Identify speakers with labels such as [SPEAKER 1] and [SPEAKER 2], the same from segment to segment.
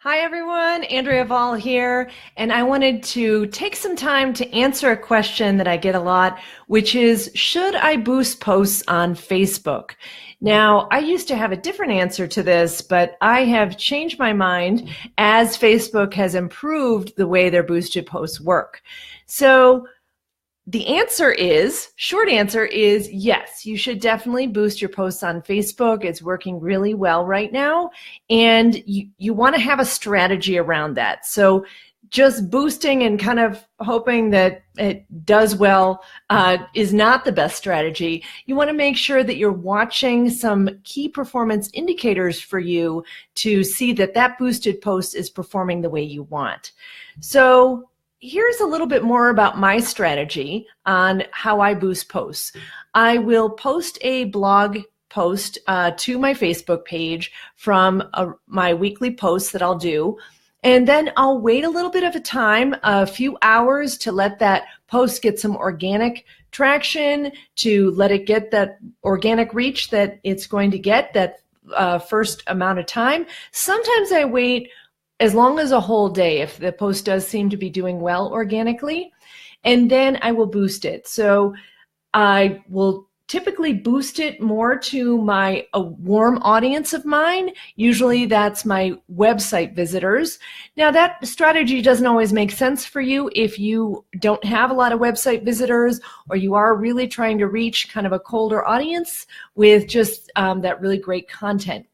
[SPEAKER 1] Hi everyone, Andrea Vall here, and I wanted to take some time to answer a question that I get a lot, which is, should I boost posts on Facebook? Now, I used to have a different answer to this, but I have changed my mind as Facebook has improved the way their boosted posts work. So the short answer is yes, you should definitely boost your posts on Facebook. It's working really well right now. And you want to have a strategy around that. So just boosting and kind of hoping that it does well is not the best strategy. You want to make sure that you're watching some key performance indicators for you to see that that boosted post is performing the way you want. So here's a little bit more about my strategy on how I boost posts. I will post a blog post to my Facebook page from my weekly posts that I'll do. And then I'll wait a little bit of a time, a few hours, to let that post get some organic traction, to let it get that organic reach that it's going to get that first amount of time. Sometimes I wait as long as a whole day if the post does seem to be doing well organically, and then I will boost it. So I will typically boost it more to a warm audience of mine. Usually that's my website visitors. Now that strategy doesn't always make sense for you if you don't have a lot of website visitors, or you are really trying to reach kind of a colder audience with just that really great content.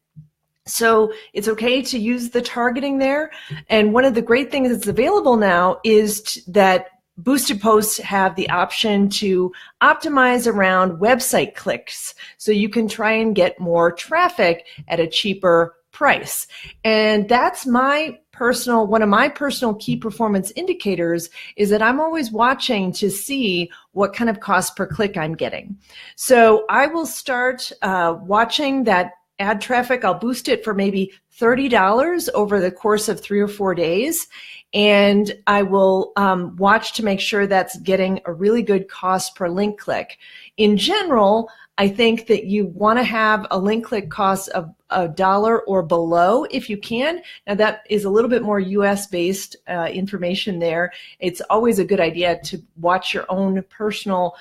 [SPEAKER 1] So it's okay to use the targeting there. And one of the great things that's available now is that boosted posts have the option to optimize around website clicks. So you can try and get more traffic at a cheaper price. And that's one of my personal key performance indicators is that I'm always watching to see what kind of cost per click I'm getting. So I will start watching that ad traffic. I'll boost it for maybe $30 over the course of 3 or 4 days. And I will watch to make sure that's getting a really good cost per link click. In general, I think that you want to have a link click cost of $1 or below if you can. Now that is a little bit more US based information there. It's always a good idea to watch your own personal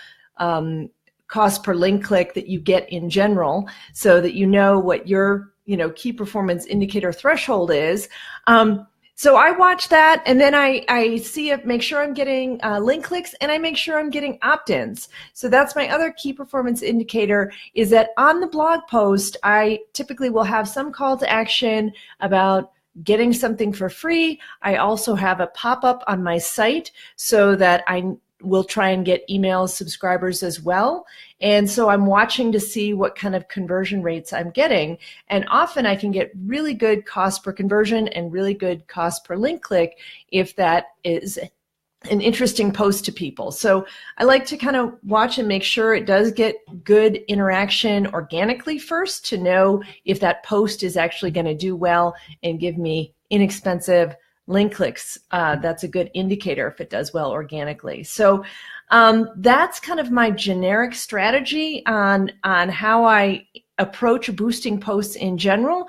[SPEAKER 1] cost per link click that you get in general, so that you know what your key performance indicator threshold is. So I watch that, and then I see it, make sure I'm getting link clicks, and I make sure I'm getting opt-ins. So that's my other key performance indicator, is that on the blog post, I typically will have some call to action about getting something for free. I also have a pop-up on my site so that I will try and get email subscribers as well. And so I'm watching to see what kind of conversion rates I'm getting. And often I can get really good cost per conversion and really good cost per link click if that is an interesting post to people. So I like to kind of watch and make sure it does get good interaction organically first, to know if that post is actually going to do well and give me inexpensive link clicks. That's a good indicator if it does well organically. So that's kind of my generic strategy on how I approach boosting posts in general.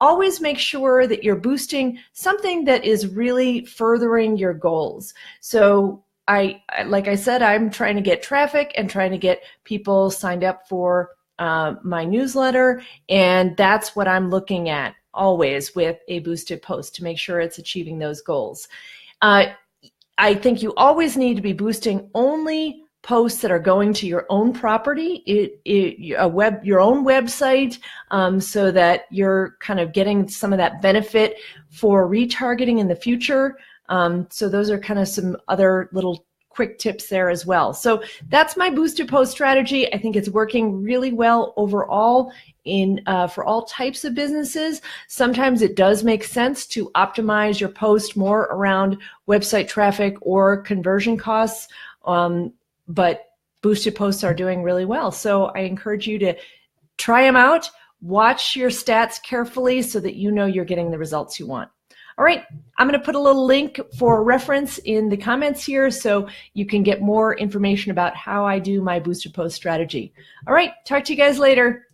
[SPEAKER 1] Always make sure that you're boosting something that is really furthering your goals. So like I said, I'm trying to get traffic and trying to get people signed up for my newsletter, and that's what I'm looking at always with a boosted post, to make sure it's achieving those goals. I think you always need to be boosting only posts that are going to your own property, your own website, so that you're kind of getting some of that benefit for retargeting in the future. So those are kind of some other little quick tips there as well. So that's my boosted post strategy. I think it's working really well overall for all types of businesses. Sometimes it does make sense to optimize your post more around website traffic or conversion costs, but boosted posts are doing really well. So I encourage you to try them out, watch your stats carefully so that you know you're getting the results you want. All right, I'm going to put a little link for reference in the comments here so you can get more information about how I do my boosted post strategy. All right, talk to you guys later.